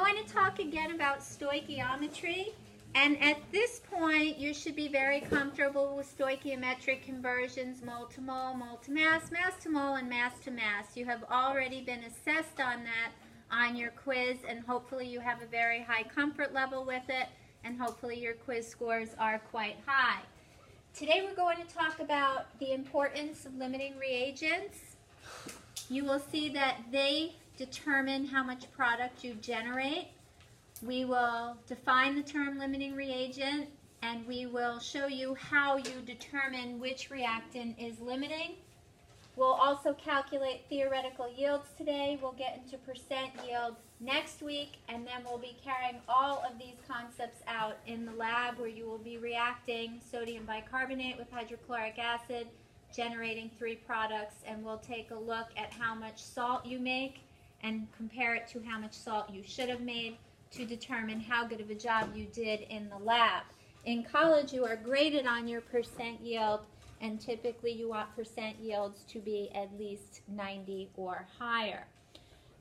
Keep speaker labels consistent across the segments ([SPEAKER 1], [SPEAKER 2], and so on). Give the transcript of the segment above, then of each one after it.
[SPEAKER 1] going to talk again about stoichiometry, and at this point you should be very comfortable with stoichiometric conversions, mole to mole, mole to mass, mass to mole, and mass to mass. You have already been assessed on that on your quiz, and hopefully you have a very high comfort level with it, and hopefully your quiz scores are quite high. Today we're going to talk about the importance of limiting reagents. You will see that they determine how much product you generate. We will define the term limiting reagent, and we will show you how you determine which reactant is limiting. We'll also calculate theoretical yields today. We'll get into percent yield next week, and then we'll be carrying all of these concepts out in the lab where you will be reacting sodium bicarbonate with hydrochloric acid, generating 3 products, and we'll take a look at how much salt you make and compare it to how much salt you should have made to determine how good of a job you did in the lab. In college, you are graded on your percent yield, and typically you want percent yields to be at least 90 or higher.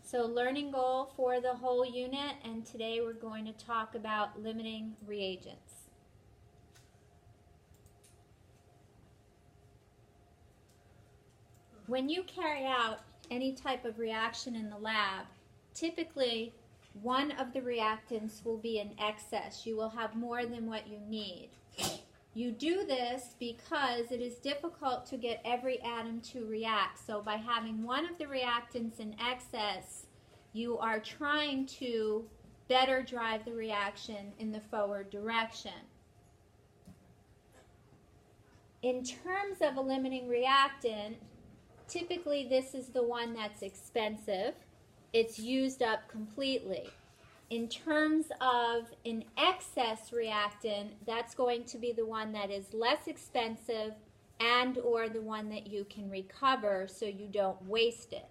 [SPEAKER 1] So learning goal for the whole unit, and today we're going to talk about limiting reagents. When you carry out any type of reaction in the lab, typically one of the reactants will be in excess. You will have more than what you need. You do this because it is difficult to get every atom to react. So by having one of the reactants in excess, you are trying to better drive the reaction in the forward direction. In terms of a limiting reactant, typically this is the one that's expensive. It's used up completely. In terms of an excess reactant, that's going to be the one that is less expensive and or the one that you can recover so you don't waste it.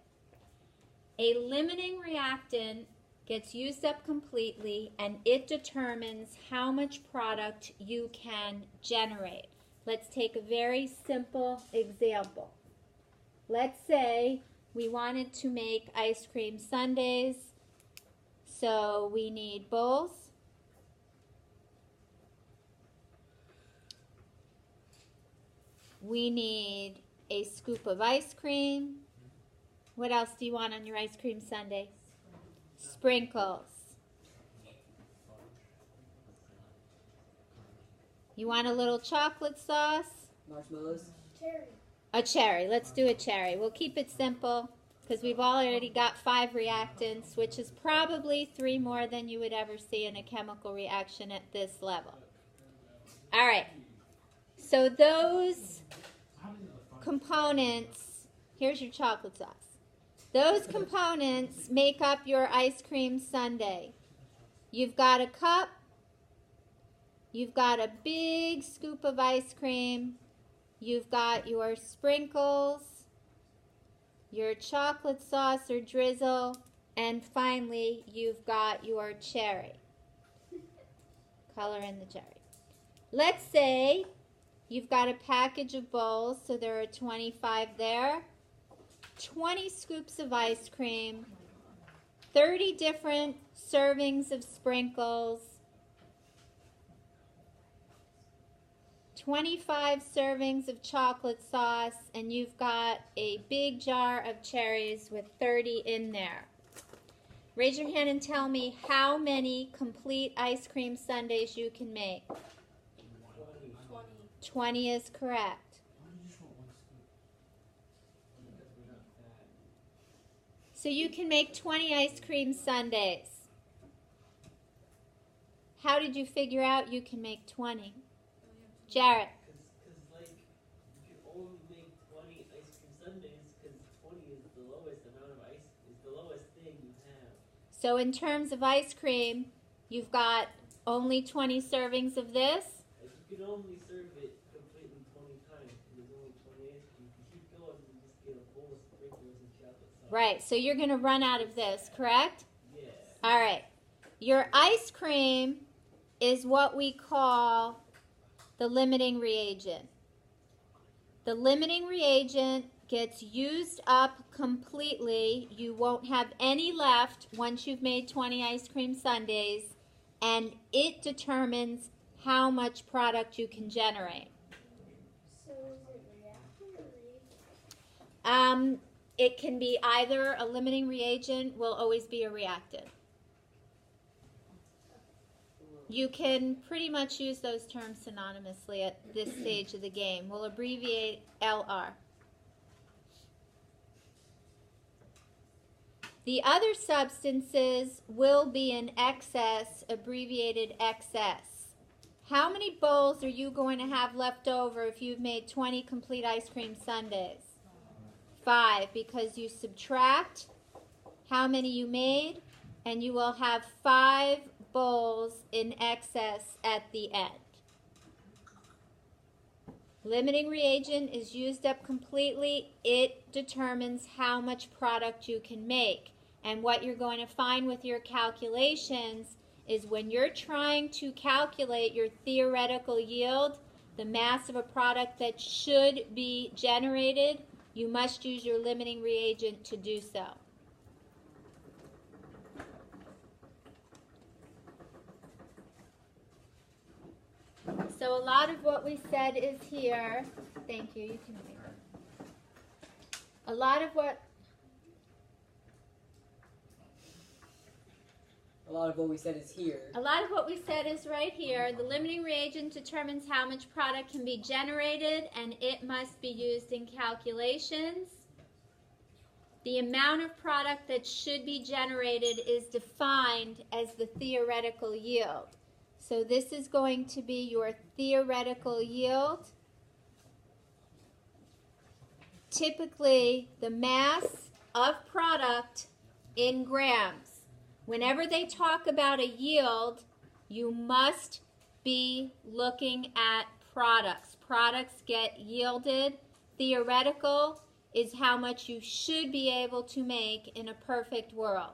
[SPEAKER 1] A limiting reactant gets used up completely, and it determines how much product you can generate. Let's take a very simple example. Let's say we wanted to make ice cream sundaes, so we need bowls, we need a scoop of ice cream. What else do you want on your ice cream sundae? Sprinkles. You want a little chocolate sauce?
[SPEAKER 2] Marshmallows.
[SPEAKER 3] Cherry.
[SPEAKER 1] A cherry. Let's do a cherry. We'll keep it simple because we've already got 5 reactants, which is probably 3 more than you would ever see in a chemical reaction at this level. All right. So those components, here's your chocolate sauce. Those components make up your ice cream sundae. You've got a cup. You've got a big scoop of ice cream. You've got your sprinkles, your chocolate sauce or drizzle, and finally you've got your cherry. Color in the cherry. Let's say you've got a package of bowls, so there are 25 there, 20 scoops of ice cream, 30 different servings of sprinkles, 25 servings of chocolate sauce, and you've got a big jar of cherries with 30 in there. Raise your hand and tell me how many complete ice cream sundaes you can make. 20 is correct. So you can make 20 ice cream sundaes. How did you figure out you can make 20? Jarrett.
[SPEAKER 2] Because like, you can only make 20 ice cream sundaes because 20 is the lowest amount of ice, is the lowest thing you have.
[SPEAKER 1] So in terms of ice cream, you've got only 20 servings of this.
[SPEAKER 2] Like, you can only serve it completely 20 times because there's only 20 ice cream. If you keep going, you just get a bowl of sprinkles and chocolate sauce.
[SPEAKER 1] Right, so you're going to run out of this, correct?
[SPEAKER 2] Yes.
[SPEAKER 1] All right. Your ice cream is what we call the limiting reagent. The limiting reagent gets used up completely. You won't have any left once you've made 20 ice cream sundaes, and it determines how much product you can generate.
[SPEAKER 3] So is it reactant or reagent?
[SPEAKER 1] It can be either a limiting reagent, will always be a reactant. You can pretty much use those terms synonymously at this stage of the game. We'll abbreviate LR. The other substances will be in excess, abbreviated XS. How many bowls are you going to have left over if you've made 20 complete ice cream sundaes? 5, because you subtract how many you made, and you will have 5 bowls in excess at the end. Limiting reagent is used up completely. It determines how much product you can make. And what you're going to find with your calculations is when you're trying to calculate your theoretical yield, the mass of a product that should be generated, you must use your limiting reagent to do so. So a lot of what we said is here. Thank you. You can read. A lot of what
[SPEAKER 4] we said is here.
[SPEAKER 1] A lot of what we said is right here. The limiting reagent determines how much product can be generated, and it must be used in calculations. The amount of product that should be generated is defined as the theoretical yield. So this is going to be your theoretical yield. Typically, the mass of product in grams. Whenever they talk about a yield, you must be looking at products. Products get yielded. Theoretical is how much you should be able to make in a perfect world.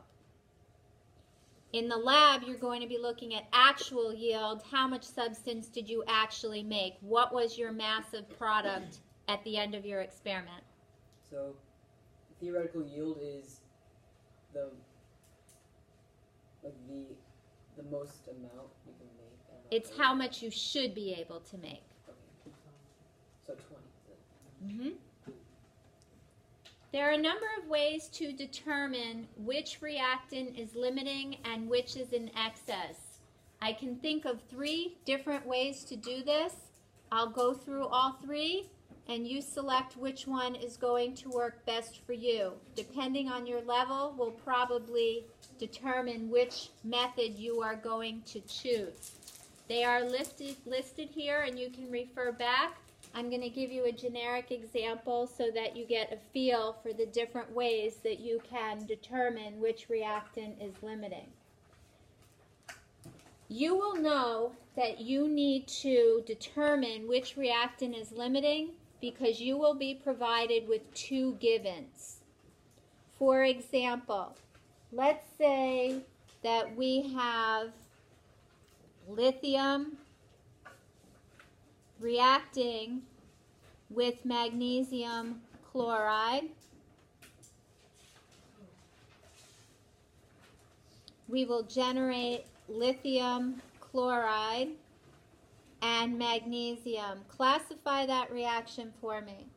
[SPEAKER 1] In the lab, you're going to be looking at actual yield. How much substance did you actually make? What was your mass of product at the end of your experiment?
[SPEAKER 4] So, the theoretical yield is the most amount you can make.
[SPEAKER 1] It's how much you should be able to make.
[SPEAKER 4] Okay. So 20.
[SPEAKER 1] There are a number of ways to determine which reactant is limiting and which is in excess. I can think of 3 different ways to do this. I'll go through all 3, and you select which one is going to work best for you. Depending on your level, will probably determine which method you are going to choose. They are listed here, and you can refer back. I'm going to give you a generic example so that you get a feel for the different ways that you can determine which reactant is limiting. You will know that you need to determine which reactant is limiting because you will be provided with 2 givens. For example, let's say that we have lithium reacting with magnesium chloride. We will generate lithium chloride and magnesium. Classify that reaction for me.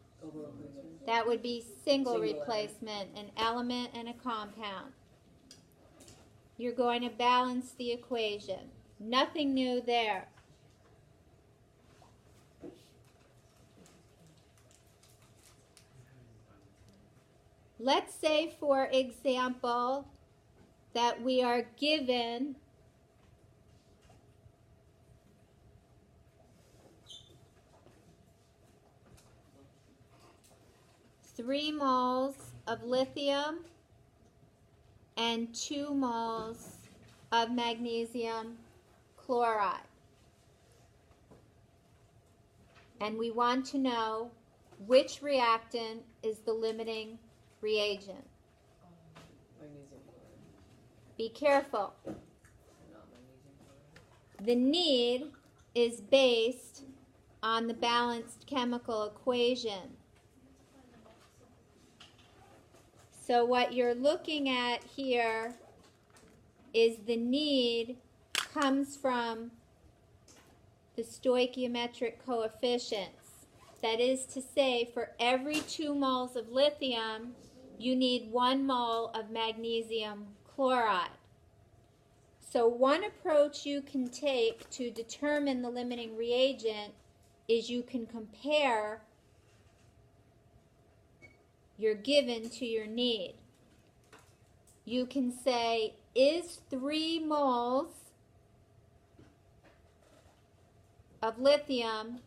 [SPEAKER 1] That would be single replacement, an element and a compound. You're going to balance the equation. Nothing new there. Let's say, for example, that we are given three moles of lithium and 2 moles of magnesium chloride. And we want to know which reactant is the limiting reagent.
[SPEAKER 4] Magnesium chloride.
[SPEAKER 1] Be careful.
[SPEAKER 4] Not magnesium chloride.
[SPEAKER 1] The need is based on the balanced chemical equation. So what you're looking at here is the need comes from the stoichiometric coefficients. That is to say, for every 2 moles of lithium, you need 1 mole of magnesium chloride. So one approach you can take to determine the limiting reagent is you can compare your given to your need. You can say, is 3 moles of lithium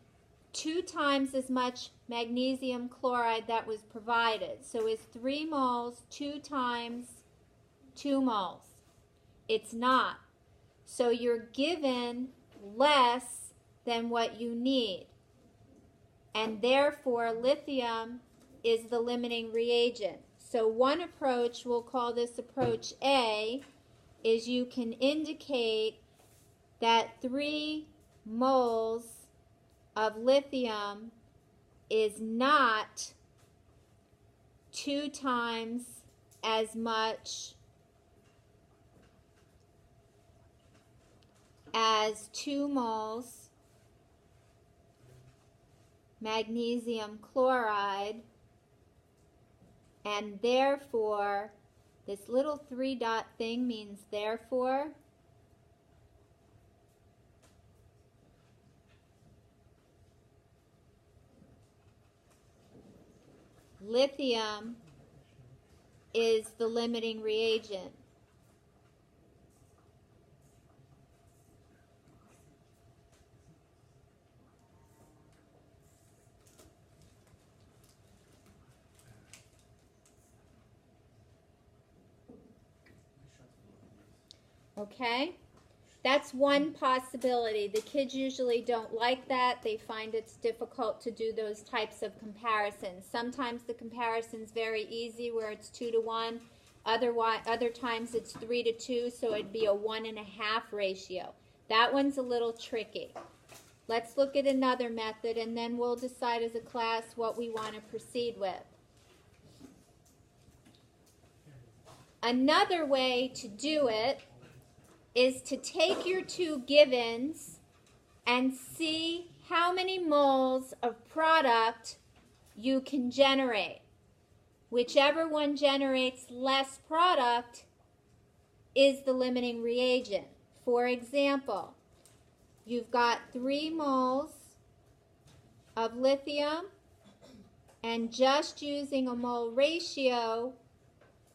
[SPEAKER 1] 2 times as much magnesium chloride that was provided? So is 3 moles 2 times 2 moles? It's not. So you're given less than what you need. And therefore, lithium is the limiting reagent. So one approach, we'll call this approach A, is you can indicate that 3 moles of lithium is not 2 times as much as 2 moles magnesium chloride, and therefore, this little 3 dot thing means therefore. Lithium is the limiting reagent. Okay? That's one possibility. The kids usually don't like that. They find it's difficult to do those types of comparisons. Sometimes the comparison's very easy where it's 2 to 1. Other times it's 3 to 2, so it'd be a 1.5 ratio. That one's a little tricky. Let's look at another method, and then we'll decide as a class what we want to proceed with. Another way to do it is to take your 2 givens and see how many moles of product you can generate. Whichever one generates less product is the limiting reagent. For example, you've got 3 moles of lithium, and just using a mole ratio,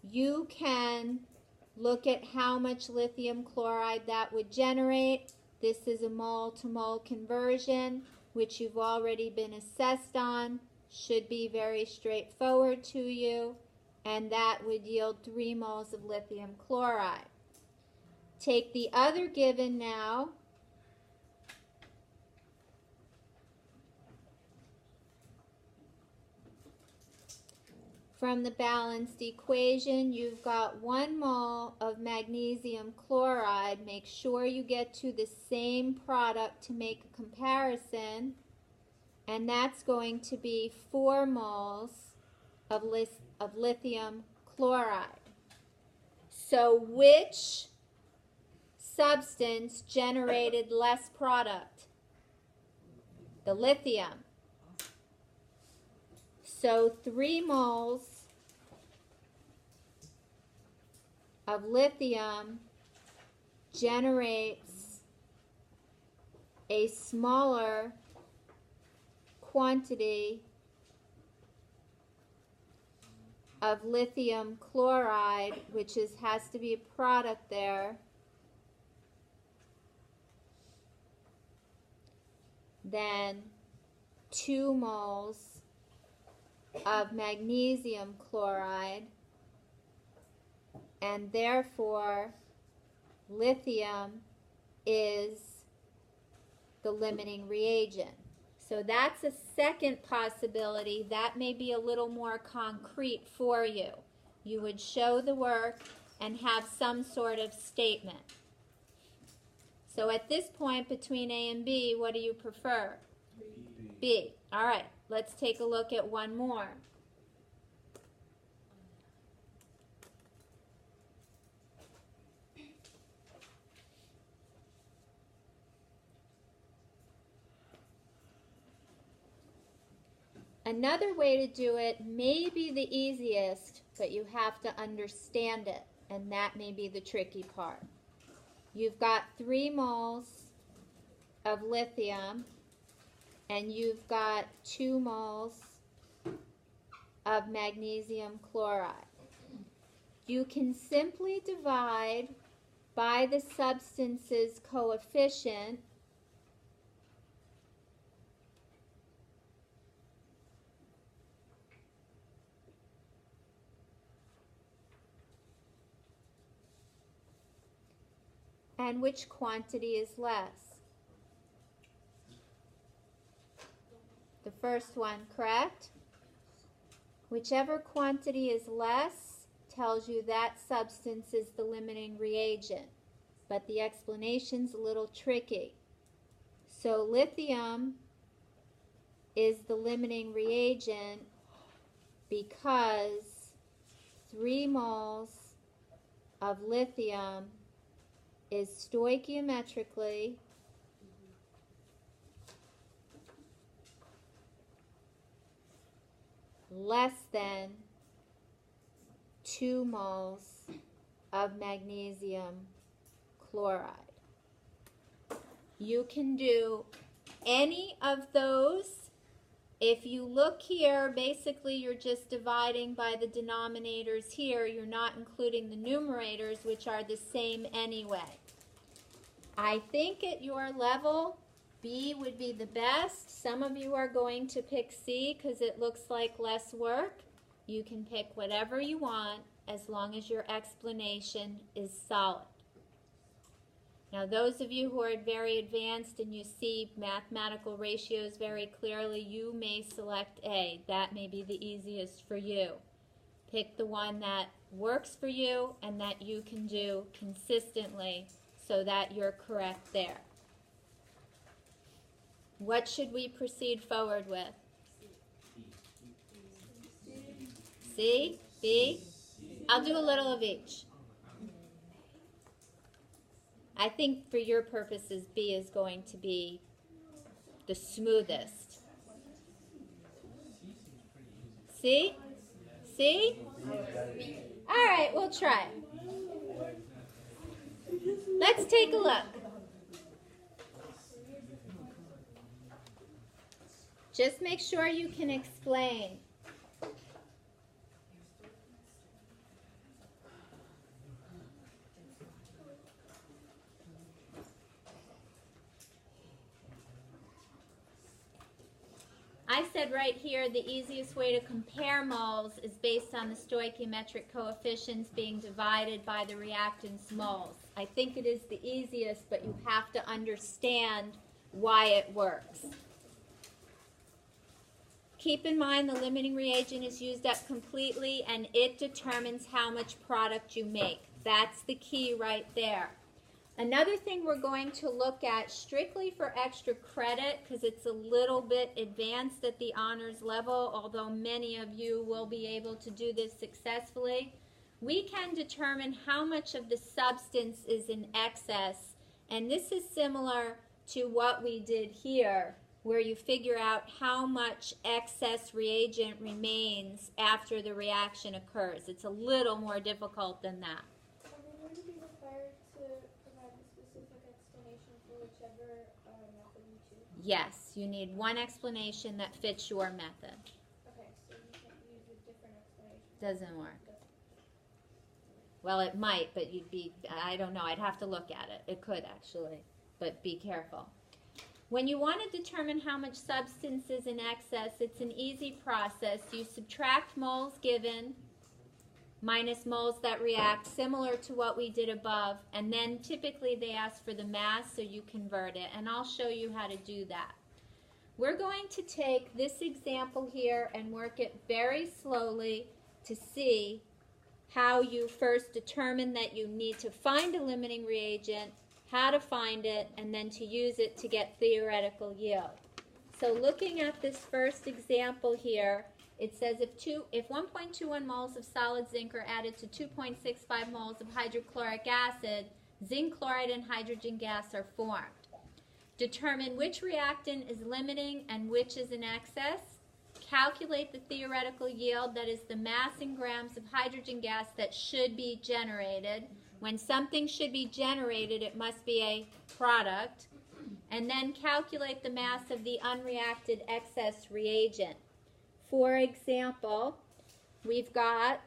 [SPEAKER 1] you can look at how much lithium chloride that would generate. This is a mole to mole conversion, which you've already been assessed on. Should be very straightforward to you, and that would yield 3 moles of lithium chloride. Take the other given now, from the balanced equation. You've got 1 mole of magnesium chloride. Make sure you get to the same product to make a comparison, and that's going to be 4 moles of lithium chloride. So which substance generated less product? The lithium. So 3 moles of lithium generates a smaller quantity of lithium chloride, which has to be a product there, than 2 moles of magnesium chloride, and therefore lithium is the limiting reagent. So that's a second possibility. That may be a little more concrete for you. You would show the work and have some sort of statement. So at this point between A and B, what do you prefer? B. All right, let's take a look at one more. Another way to do it may be the easiest, but you have to understand it, and that may be the tricky part. You've got 3 moles of lithium, and you've got 2 moles of magnesium chloride. You can simply divide by the substance's coefficient and which quantity is less. The first one, correct? Whichever quantity is less tells you that substance is the limiting reagent. But the explanation's a little tricky. So lithium is the limiting reagent because 3 moles of lithium is stoichiometrically less than 2 moles of magnesium chloride. You can do any of those. If you look here, basically you're just dividing by the denominators here. You're not including the numerators, which are the same anyway. I think at your level, B would be the best. Some of you are going to pick C because it looks like less work. You can pick whatever you want as long as your explanation is solid. Now, those of you who are very advanced and you see mathematical ratios very clearly, you may select A. That may be the easiest for you. Pick the one that works for you and that you can do consistently so that you're correct there. What should we proceed forward with? C? B? I'll do a little of each. I think for your purposes, B is going to be the smoothest. C? C? All right, we'll try. Let's take a look. Just make sure you can explain. I said right here the easiest way to compare moles is based on the stoichiometric coefficients being divided by the reactant's moles. I think it is the easiest, but you have to understand why it works. Keep in mind the limiting reagent is used up completely and it determines how much product you make. That's the key right there. Another thing we're going to look at strictly for extra credit, because it's a little bit advanced at the honors level, although many of you will be able to do this successfully, we can determine how much of the substance is in excess. And this is similar to what we did here, where you figure out how much excess reagent remains after the reaction occurs. It's a little more difficult than that. Yes, you need one explanation that fits your method.
[SPEAKER 3] Okay, so you can't use a different explanation.
[SPEAKER 1] Doesn't work. Well, it might, but you'd be, I don't know, I'd have to look at it. It could actually, but be careful. When you want to determine how much substance is in excess, it's an easy process. You subtract moles given minus moles that react, similar to what we did above, and then typically they ask for the mass, so you convert it, and I'll show you how to do that. We're going to take this example here and work it very slowly to see how you first determine that you need to find a limiting reagent, how to find it, and then to use it to get theoretical yield. So looking at this first example here, it says if 1.21 moles of solid zinc are added to 2.65 moles of hydrochloric acid, zinc chloride and hydrogen gas are formed. Determine which reactant is limiting and which is in excess. calculate the theoretical yield, that is the mass in grams of hydrogen gas that should be generated. When something should be generated, it must be a product. And then calculate the mass of the unreacted excess reagent. For example, we've got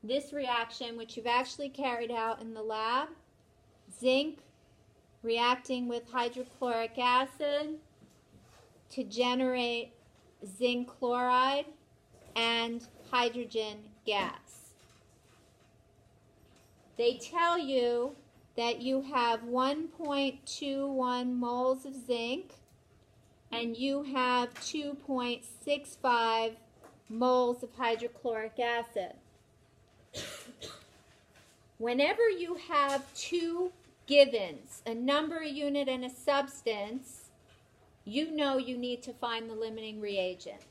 [SPEAKER 1] this reaction, which you've actually carried out in the lab. Zinc reacting with hydrochloric acid to generate zinc chloride and hydrogen gas. They tell you that you have 1.21 moles of zinc and you have 2.65 moles of hydrochloric acid. Whenever you have two givens, a number, a unit, and a substance, you know you need to find the limiting reagent.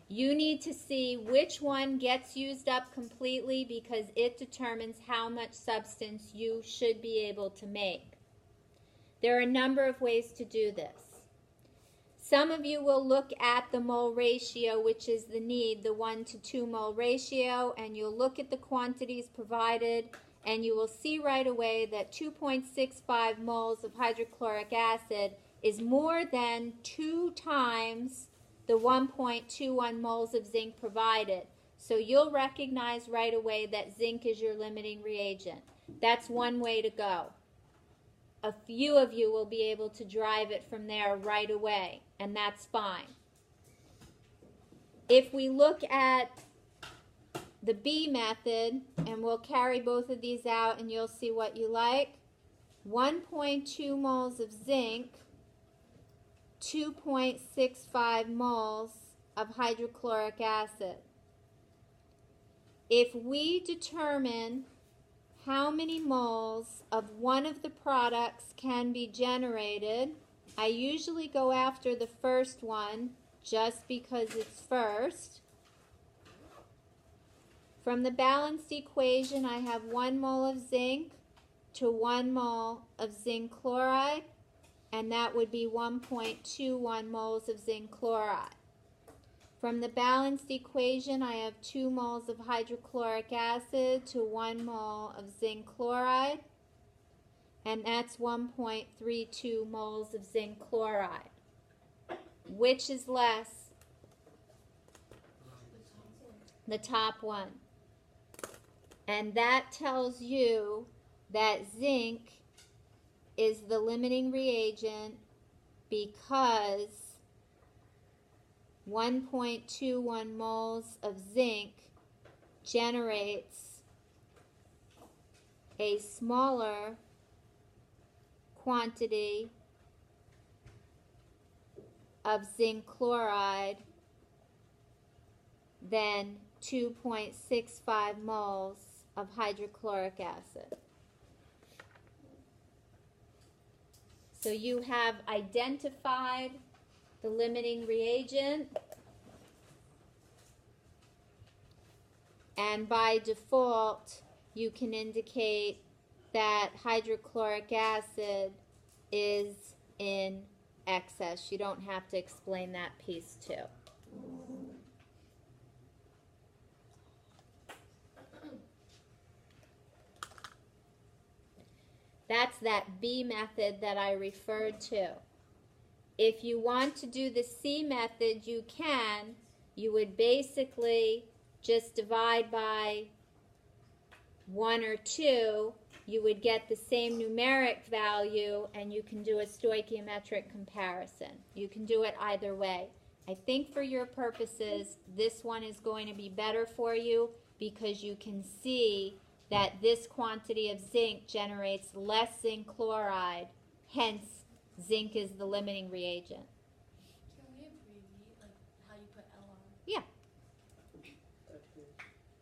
[SPEAKER 1] You need to see which one gets used up completely because it determines how much substance you should be able to make. There are a number of ways to do this. Some of you will look at the mole ratio, which is the need, the 1 to 2 mole ratio, and you'll look at the quantities provided, and you will see right away that 2.65 moles of hydrochloric acid is more than 2 times the 1.21 moles of zinc provided. So you'll recognize right away that zinc is your limiting reagent. That's one way to go. A few of you will be able to drive it from there right away, and that's fine. If we look at the B method, and we'll carry both of these out and you'll see what you like. 1.2 moles of zinc, 2.65 moles of hydrochloric acid. If we determine how many moles of one of the products can be generated, I usually go after the first one just because it's first. From the balanced equation, I have 1 mole of zinc to 1 mole of zinc chloride, and that would be 1.21 moles of zinc chloride. From the balanced equation, I have 2 moles of hydrochloric acid to 1 mole of zinc chloride, and that's 1.32 moles of zinc chloride. Which is less? The top one. And that tells you that zinc is the limiting reagent because 1.21 moles of zinc generates a smaller quantity of zinc chloride than 2.65 moles of hydrochloric acid. So you have identified the limiting reagent, and by default you can indicate that hydrochloric acid is in excess. You don't have to explain that piece too. That's that B method that I referred to. If you want to do the C method, you can. You would basically just divide by 1 or 2. You would get the same numeric value, and you can do a stoichiometric comparison. You can do it either way. I think for your purposes, this one is going to be better for you because you can see that this quantity of zinc generates less zinc chloride, hence zinc is the limiting reagent.
[SPEAKER 3] Can we abbreviate like how you put L on?
[SPEAKER 1] Yeah.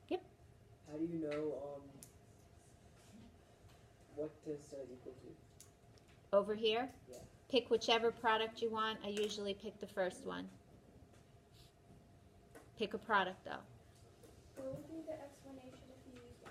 [SPEAKER 1] Yep.
[SPEAKER 4] How do you know what this equal to?
[SPEAKER 1] Over here,
[SPEAKER 4] Yeah.
[SPEAKER 1] pick whichever product you want. I usually pick the first one. Pick a product though.
[SPEAKER 3] What would be the explanation if you used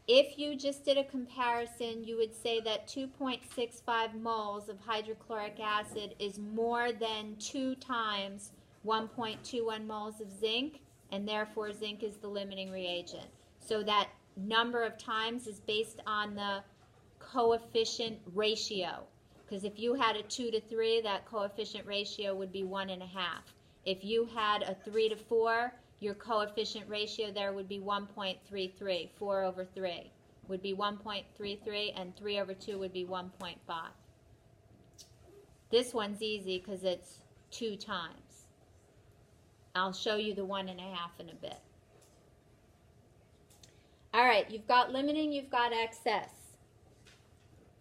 [SPEAKER 3] A?
[SPEAKER 1] if you just did a comparison, you would say that 2.65 moles of hydrochloric acid is more than 2 times 1.21 moles of zinc, and therefore zinc is the limiting reagent. So that number of times is based on the coefficient ratio. Because if you had a 2 to 3, that coefficient ratio would be 1.5. If you had a 3 to 4, your coefficient ratio there would be 1.33. 4 over 3 would be 1.33, and 3 over 2 would be 1.5. This one's easy because it's 2 times. I'll show you the 1.5 in a bit. All right, you've got limiting, you've got excess.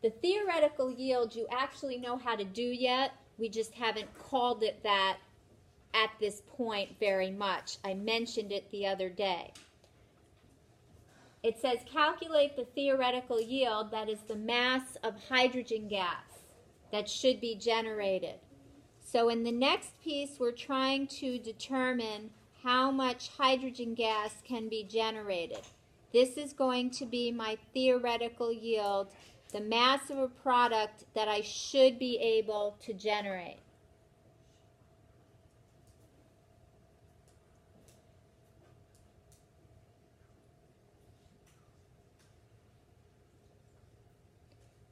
[SPEAKER 1] The theoretical yield you actually know how to do yet. We just haven't called it that at this point very much. I mentioned it the other day. It says calculate the theoretical yield, that is the mass of hydrogen gas that should be generated. So in the next piece, we're trying to determine how much hydrogen gas can be generated. This is going to be my theoretical yield, the mass of a product that I should be able to generate.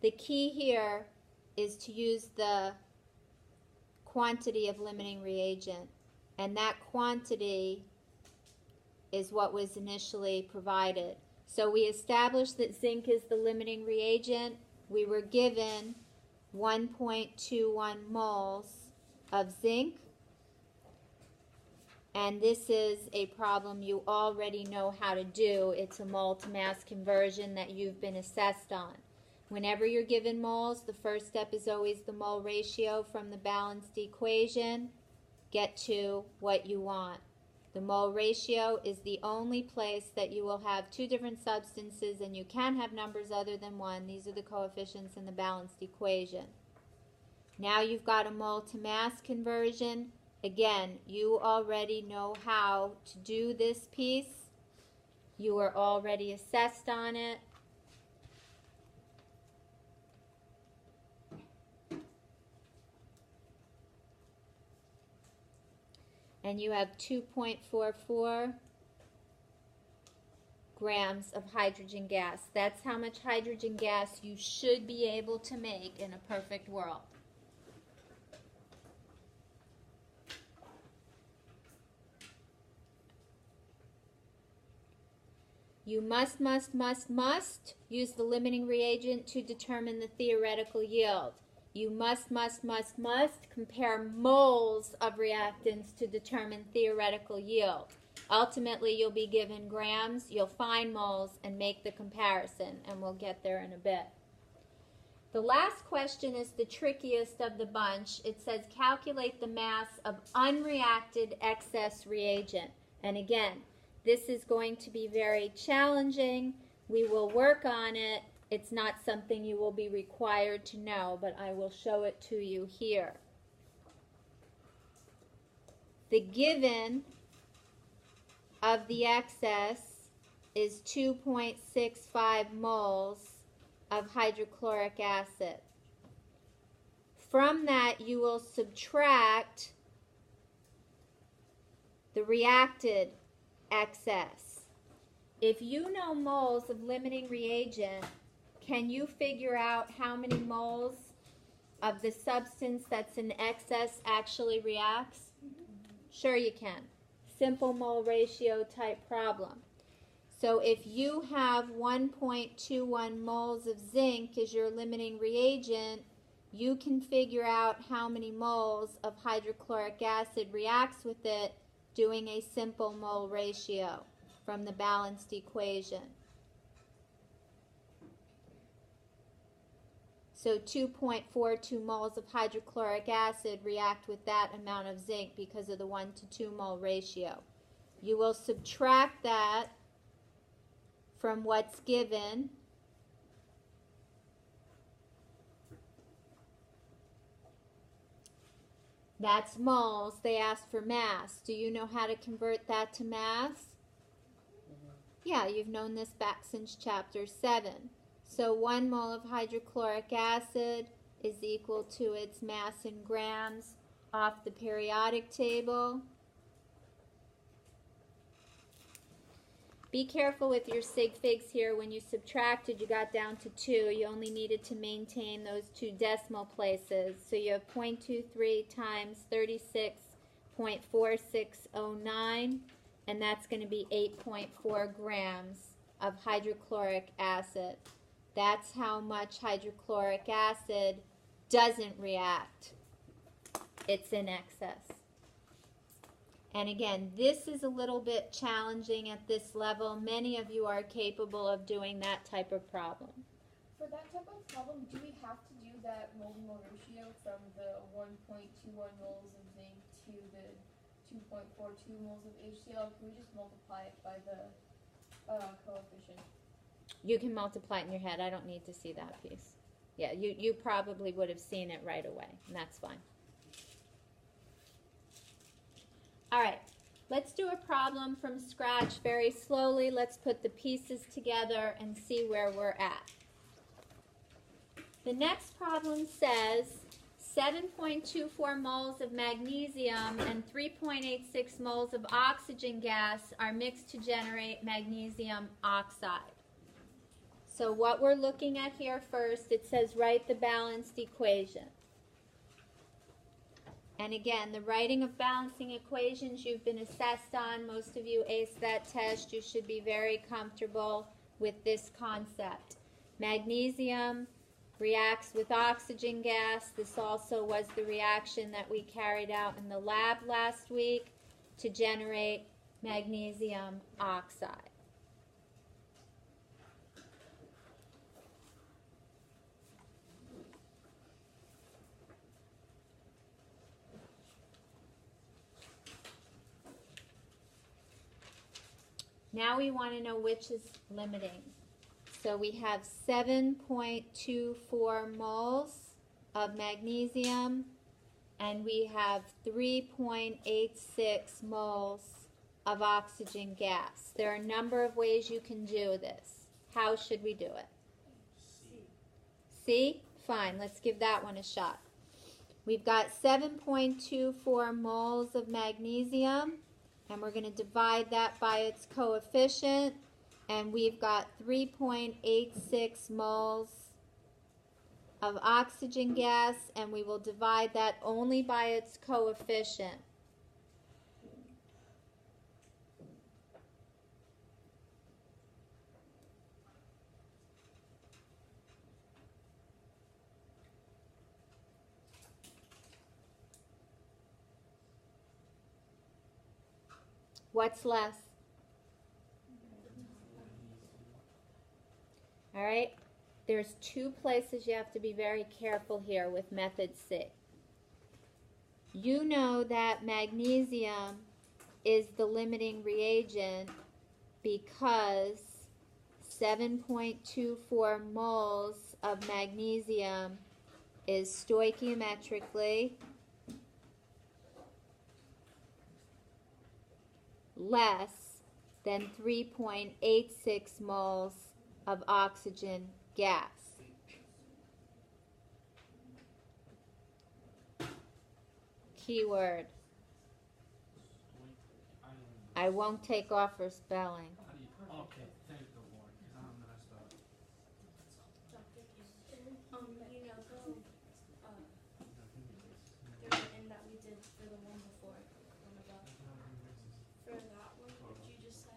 [SPEAKER 1] The key here is to use the quantity of limiting reagent, and that quantity is what was initially provided. So we established that zinc is the limiting reagent. We were given 1.21 moles of zinc, and this is a problem you already know how to do. It's a mole to mass conversion that you've been assessed on. Whenever you're given moles, the first step is always the mole ratio from the balanced equation. Get to what you want. The mole ratio is the only place that you will have 2 different substances, and you can have numbers other than 1. These are the coefficients in the balanced equation. Now you've got a mole to mass conversion. Again, you already know how to do this piece. You were already assessed on it. And you have 2.44 grams of hydrogen gas. That's how much hydrogen gas you should be able to make in a perfect world. You must use the limiting reagent to determine the theoretical yield. You must compare moles of reactants to determine theoretical yield. Ultimately, you'll be given grams, you'll find moles, and make the comparison, and we'll get there in a bit. The last question is the trickiest of the bunch. It says calculate the mass of unreacted excess reagent. And again, this is going to be very challenging. We will work on it. It's not something you will be required to know, but I will show it to you here. The given of the excess is 2.65 moles of hydrochloric acid. From that, you will subtract the reacted excess. If you know moles of limiting reagent, can you figure out how many moles of the substance that's in excess actually reacts? Sure you can. Simple mole ratio type problem. So if you have 1.21 moles of zinc as your limiting reagent, you can figure out how many moles of hydrochloric acid reacts with it doing a simple mole ratio from the balanced equation. So 2.42 moles of hydrochloric acid react with that amount of zinc because of the 1 to 2 mole ratio. You will subtract that from what's given. That's moles. They asked for mass. Do you know how to convert that to mass? Yeah, you've known this back since chapter 7. So 1 mole of hydrochloric acid is equal to its mass in grams off the periodic table. Be careful with your sig figs here. When you subtracted, you got down to 2. You only needed to maintain those 2 decimal places. So you have 0.23 times 36.4609, and that's going to be 8.4 grams of hydrochloric acid. That's how much hydrochloric acid doesn't react. It's in excess. And again, this is a little bit challenging at this level. Many of you are capable of doing that type of problem.
[SPEAKER 5] For that type of problem, do we have to do that mole-to-mole ratio from the 1.21 moles of zinc to the 2.42 moles of HCl? Can we just multiply it by the coefficient?
[SPEAKER 1] You can multiply it in your head. I don't need to see that piece. Yeah, you probably would have seen it right away, and that's fine. All right, let's do a problem from scratch very slowly. Let's put the pieces together and see where we're at. The next problem says 7.24 moles of magnesium and 3.86 moles of oxygen gas are mixed to generate magnesium oxide. So what we're looking at here first, it says write the balanced equation. And again, the writing of balancing equations you've been assessed on. Most of you aced that test. You should be very comfortable with this concept. Magnesium reacts with oxygen gas. This also was the reaction that we carried out in the lab last week to generate magnesium oxide. Now we want to know which is limiting. So we have 7.24 moles of magnesium, and we have 3.86 moles of oxygen gas. There are a number of ways you can do this. How should we do it? C? Fine, let's give that one a shot. We've got 7.24 moles of magnesium, and we're going to divide that by its coefficient, and we've got 3.86 moles of oxygen gas, and we will divide that only by its coefficient. What's less? All right, there's 2 places you have to be very careful here with method C. You know that magnesium is the limiting reagent because 7.24 moles of magnesium is stoichiometrically less than 3.86 moles of oxygen gas. Keyword. I won't take off for spelling.
[SPEAKER 6] Okay, thank the Lord, because I'm messed up.
[SPEAKER 3] You know, there's an in that we did for the one before, one above. For that one, did you just say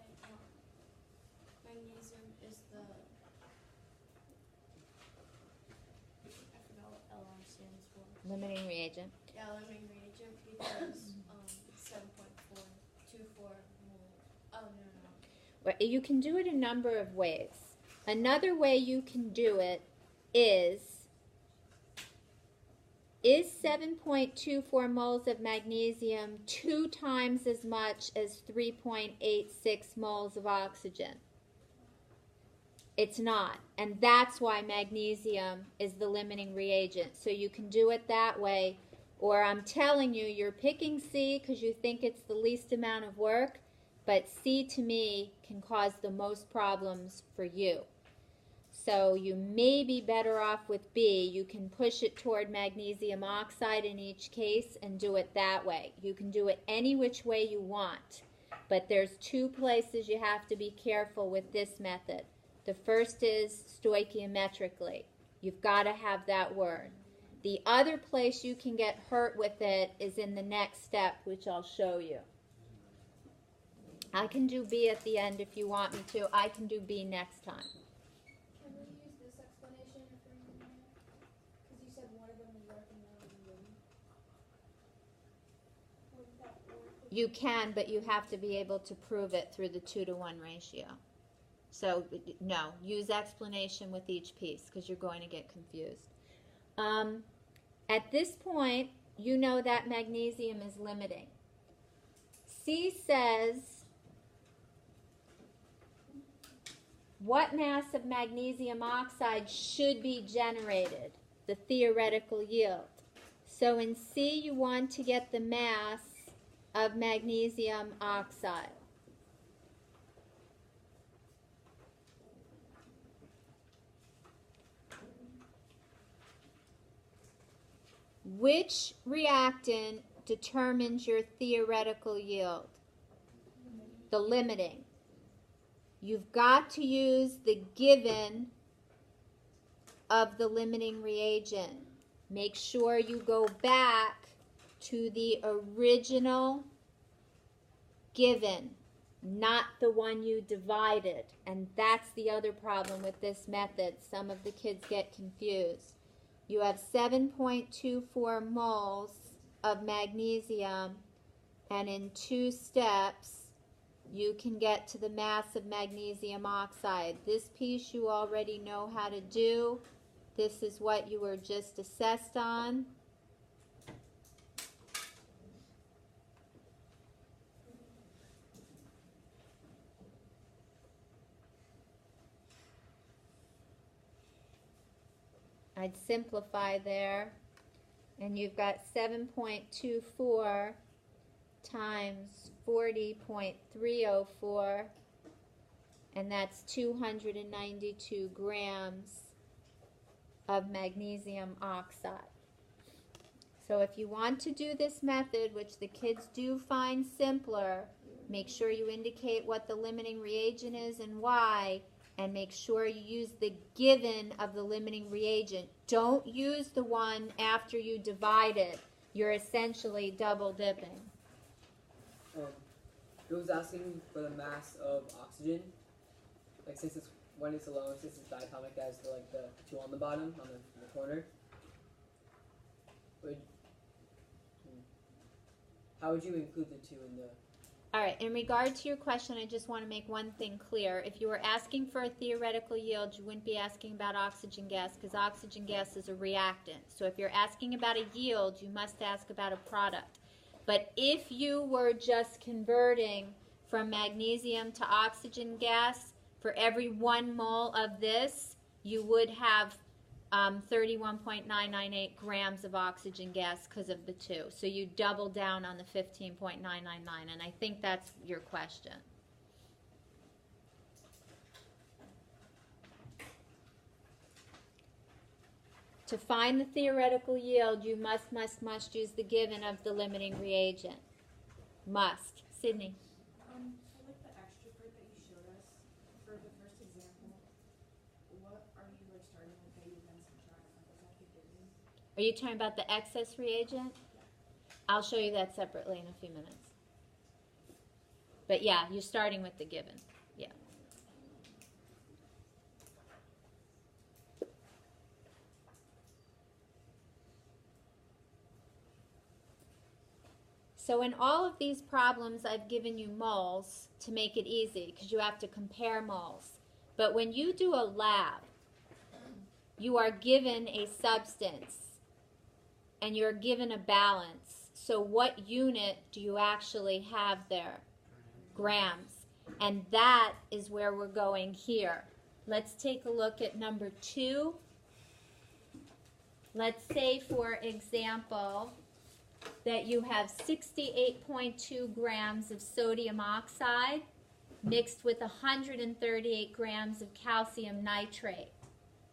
[SPEAKER 3] magnesium is the, I forgot what LR stands for.
[SPEAKER 1] Limiting reagent.
[SPEAKER 3] Yeah, limiting reagent because 7.424 mole. Oh, no.
[SPEAKER 1] Well, you can do it a number of ways. Another way you can do it is 7.24 moles of magnesium 2 times as much as 3.86 moles of oxygen? It's not, and that's why magnesium is the limiting reagent. So you can do it that way, or I'm telling you, you're picking C because you think it's the least amount of work, but C to me can cause the most problems for you. So you may be better off with B. You can push it toward magnesium oxide in each case and do it that way. You can do it any which way you want, but there's two places you have to be careful with this method. The first is stoichiometrically. You've got to have that word. The other place you can get hurt with it is in the next step, which I'll show you. I can do B at the end if you want me to. I can do B next time.
[SPEAKER 3] Can we use this explanation for you now? Because you said one of them is recommended and one. Wouldn't that work?
[SPEAKER 1] You can, but you have to be able to prove it through the 2-to-1 ratio. So, no, use explanation with each piece because you're going to get confused. At this point, you know that magnesium is limiting. C says, what mass of magnesium oxide should be generated? The theoretical yield. So in C, you want to get the mass of magnesium oxide. Which reactant determines your theoretical yield? The limiting. You've got to use the given of the limiting reagent. Make sure you go back to the original given, not the one you divided. And that's the other problem with this method. Some of the kids get confused. You have 7.24 moles of magnesium, and in 2 steps, you can get to the mass of magnesium oxide. This piece you already know how to do. This is what you were just assessed on. I'd simplify there, and you've got 7.24 times 40.304, and that's 292 grams of magnesium oxide. So if you want to do this method, which the kids do find simpler, make sure you indicate what the limiting reagent is and why, and make sure you use the given of the limiting reagent. Don't use the one after you divide it. You're essentially double dipping.
[SPEAKER 4] It was asking for the mass of oxygen. Like since it's when it's alone, since it's diatomic, as the the 2 on the bottom on the corner. How would you include the 2 in the?
[SPEAKER 1] All right, in regard to your question, I just want to make one thing clear. If you were asking for a theoretical yield, you wouldn't be asking about oxygen gas because oxygen gas is a reactant. So if you're asking about a yield, you must ask about a product. But if you were just converting from magnesium to oxygen gas, for every 1 mole of this, you would have 31.998 grams of oxygen gas because of the 2. So you double down on the 15.999, and I think that's your question. To find the theoretical yield, you must use the given of the limiting reagent. Must. Sydney.
[SPEAKER 7] I like the extra part that you showed us for the first example. What are you starting with that you then subtract? Is that the given?
[SPEAKER 1] Are you talking about the excess reagent? I'll show you that separately in a few minutes. But yeah, you're starting with the given. Yeah. So in all of these problems, I've given you moles to make it easy because you have to compare moles. But when you do a lab, you are given a substance and you're given a balance. So what unit do you actually have there? Grams. And that is where we're going here. Let's take a look at number 2. Let's say, for example, that you have 68.2 grams of sodium oxide mixed with 138 grams of calcium nitrate.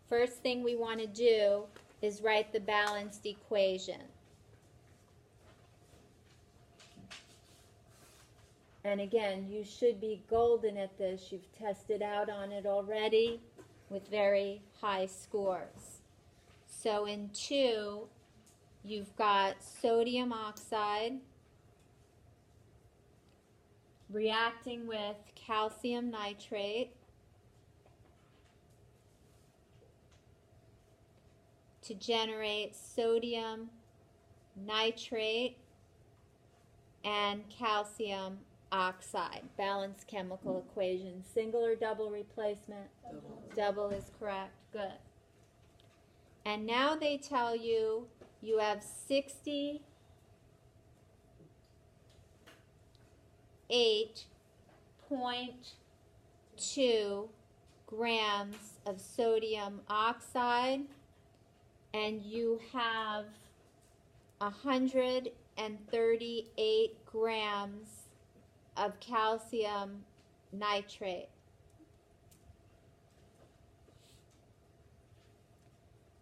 [SPEAKER 1] First thing we want to do is write the balanced equation. And again, you should be golden at this. You've tested out on it already with very high scores. So in 2, you've got sodium oxide reacting with calcium nitrate to generate sodium nitrate and calcium oxide. Balanced chemical equation. Single or double replacement? Double is correct. Good. And now they tell you you have 68.2 grams of sodium oxide, and you have 138 grams of calcium nitrate.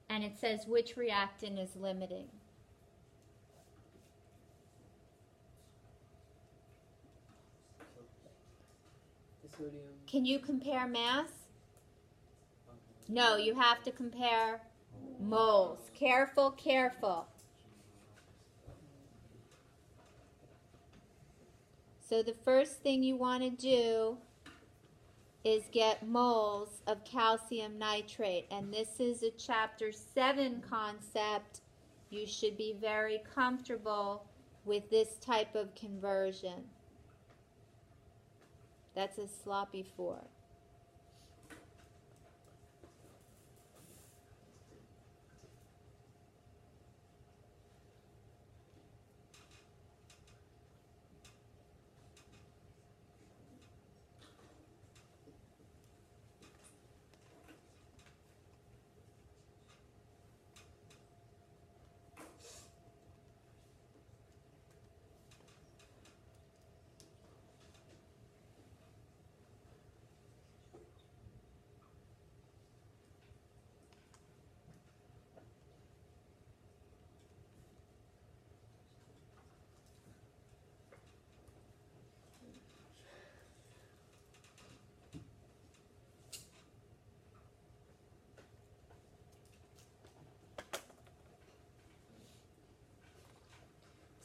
[SPEAKER 1] And it says which reactant is limiting.
[SPEAKER 4] The sodium.
[SPEAKER 1] Can you compare mass? No, you have to compare moles. Careful, careful. So the first thing you want to do is get moles of calcium nitrate. And this is a chapter 7 concept. You should be very comfortable with this type of conversion. That's a sloppy 4.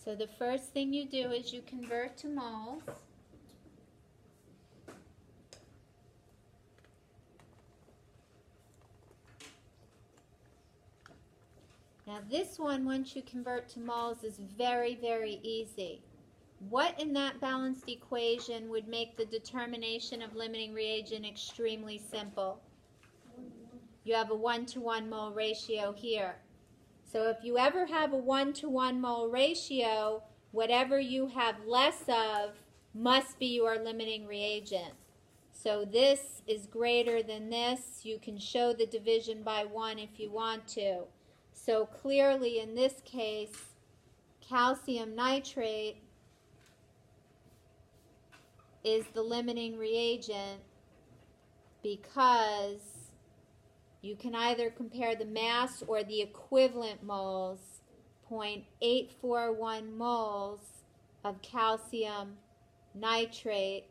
[SPEAKER 1] So the first thing you do is you convert to moles. Now this one, once you convert to moles, is very, very easy. What in that balanced equation would make the determination of limiting reagent extremely simple? You have a 1-to-1 mole ratio here. So if you ever have a 1-to-1 mole ratio, whatever you have less of must be your limiting reagent. So this is greater than this. You can show the division by 1 if you want to. So clearly in this case, calcium nitrate is the limiting reagent because you can either compare the mass or the equivalent moles. 0.841 moles of calcium nitrate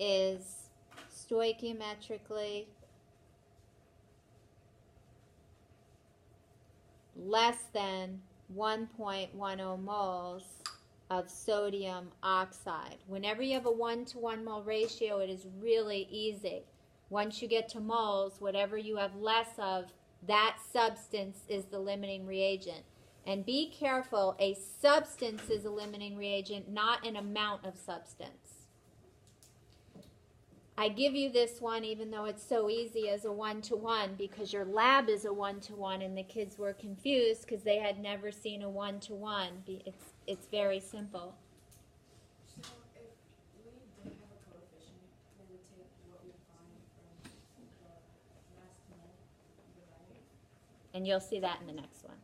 [SPEAKER 1] is stoichiometrically less than 1.10 moles of sodium oxide. Whenever you have a 1-to-1 mole ratio, it is really easy. Once you get to moles, whatever you have less of, that substance is the limiting reagent. And be careful, a substance is a limiting reagent, not an amount of substance. I give you this one even though it's so easy as a 1-to-1 because your lab is a 1-to-1 and the kids were confused because they had never seen a 1-to-1. It's very simple.
[SPEAKER 7] So if we did have a coefficient, we would take what we find from the mass to mole, right?
[SPEAKER 1] And you'll see that in the next one.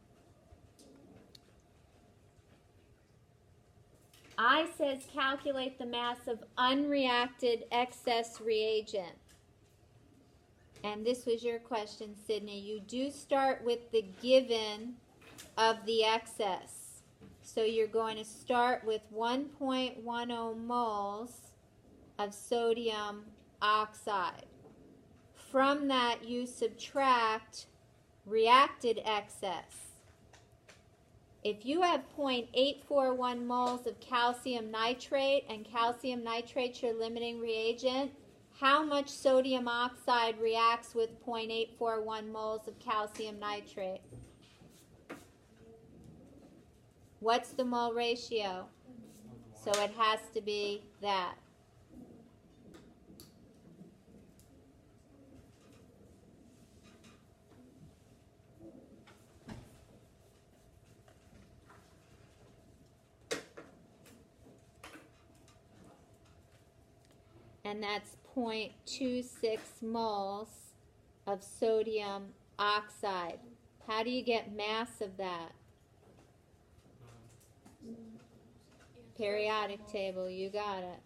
[SPEAKER 1] I says calculate the mass of unreacted excess reagent. And this was your question, Sydney. You do start with the given of the excess. So you're going to start with 1.10 moles of sodium oxide. From that, you subtract reacted excess. If you have 0.841 moles of calcium nitrate, and calcium nitrate's your limiting reagent, how much sodium oxide reacts with 0.841 moles of calcium nitrate? What's the mole ratio? So it has to be that. And that's 0.26 moles of sodium oxide. How do you get mass of that? Periodic table, you got it.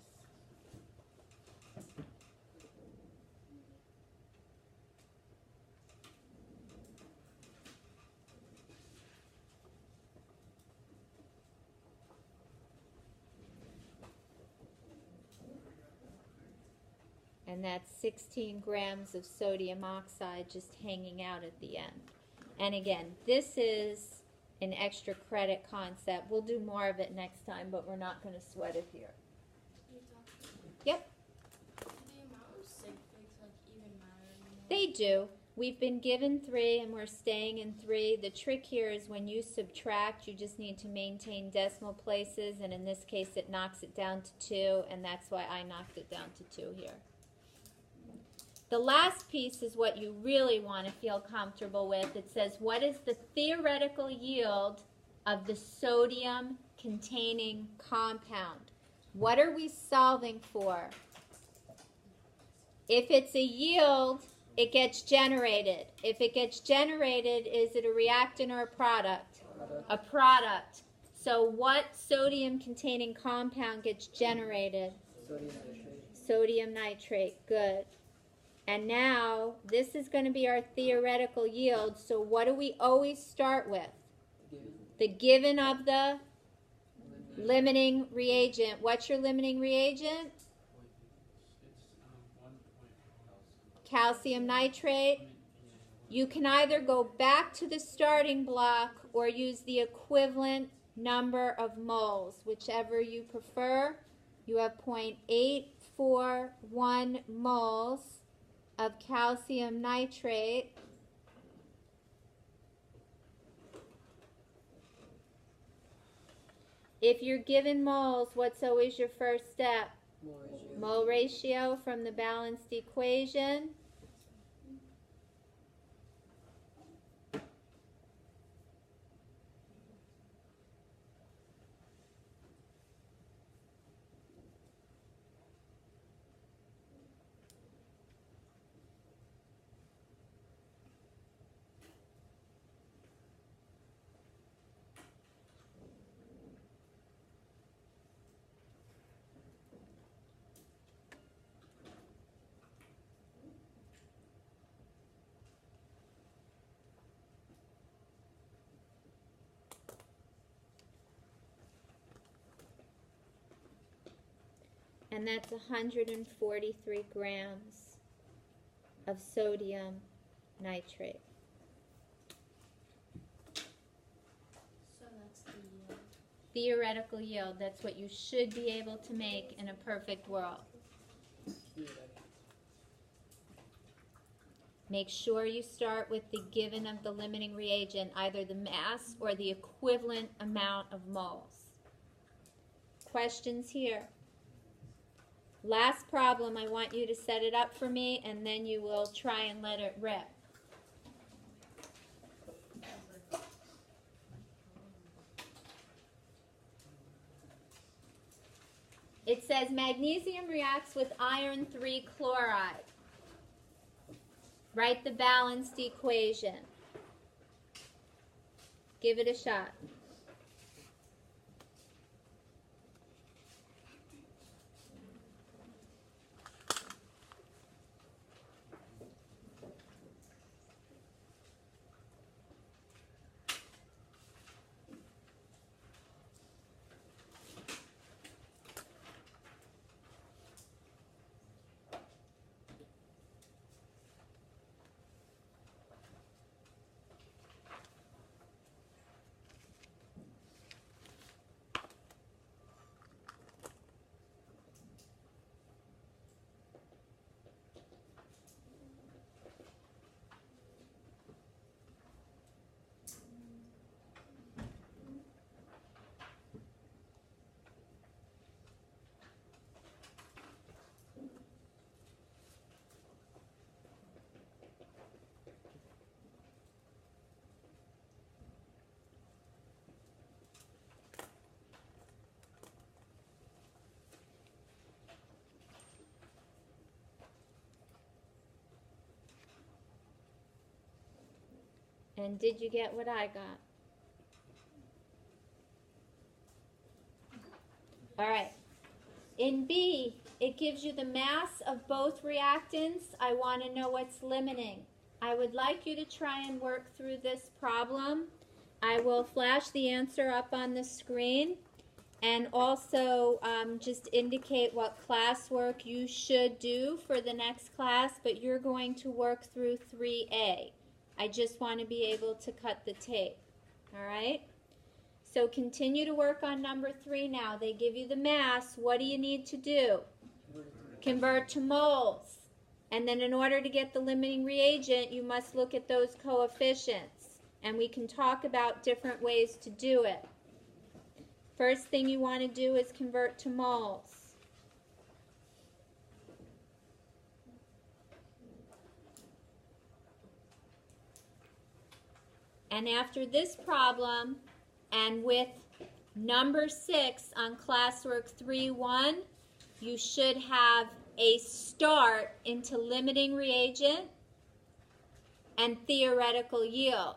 [SPEAKER 1] And that's 16 grams of sodium oxide just hanging out at the end. And again, this is an extra credit concept. We'll do more of it next time, but we're not going to sweat it here. Yep.
[SPEAKER 3] Do the amount of sig figs like even matter anymore?
[SPEAKER 1] They do. We've been given 3 and we're staying in 3. The trick here is when you subtract, you just need to maintain decimal places, and in this case it knocks it down to 2, and that's why I knocked it down to 2 here. The last piece is what you really want to feel comfortable with. It says, what is the theoretical yield of the sodium containing compound? What are we solving for? If it's a yield, it gets generated. If it gets generated, is it a reactant or a product? A product. So what sodium containing compound gets generated?
[SPEAKER 4] Sodium nitrate.
[SPEAKER 1] Sodium nitrate. Good. And now, this is going to be our theoretical yield. So what do we always start with? The given of the limiting reagent. What's your limiting reagent?
[SPEAKER 6] It's 1 point
[SPEAKER 1] Calcium nitrate. You can either go back to the starting block or use the equivalent number of moles, whichever you prefer. You have 0.841 moles of calcium nitrate. If you're given moles, what's always your first step?
[SPEAKER 4] Mole ratio.
[SPEAKER 1] Mole ratio from the balanced equation. And that's 143 grams of sodium nitrate.
[SPEAKER 3] So that's the yield.
[SPEAKER 1] Theoretical yield, that's what you should be able to make in a perfect world. Make sure you start with the given of the limiting reagent, either the mass or the equivalent amount of moles. Questions here? Last problem, I want you to set it up for me, and then you will try and let it rip. It says magnesium reacts with iron 3 chloride. Write the balanced equation. Give it a shot. And did you get what I got? All right. In B, it gives you the mass of both reactants. I want to know what's limiting. I would like you to try and work through this problem. I will flash the answer up on the screen and also just indicate what classwork you should do for the next class, but you're going to work through 3A. I just want to be able to cut the tape. All right? So continue to work on number 3 now. They give you the mass. What do you need to do? Convert to moles. And then in order to get the limiting reagent, you must look at those coefficients. And we can talk about different ways to do it. First thing you want to do is convert to moles. And after this problem, and with number 6 on classwork 3.1, you should have a start into limiting reagent and theoretical yield.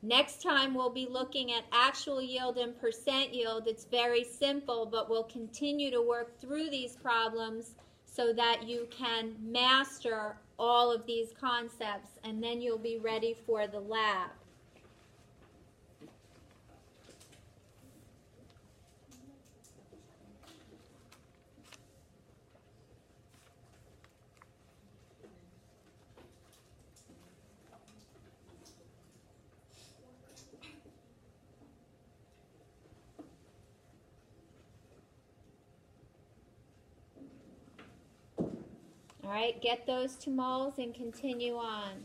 [SPEAKER 1] Next time we'll be looking at actual yield and percent yield. It's very simple, but we'll continue to work through these problems so that you can master all of these concepts, and then you'll be ready for the lab. All right, get those to moles and continue on.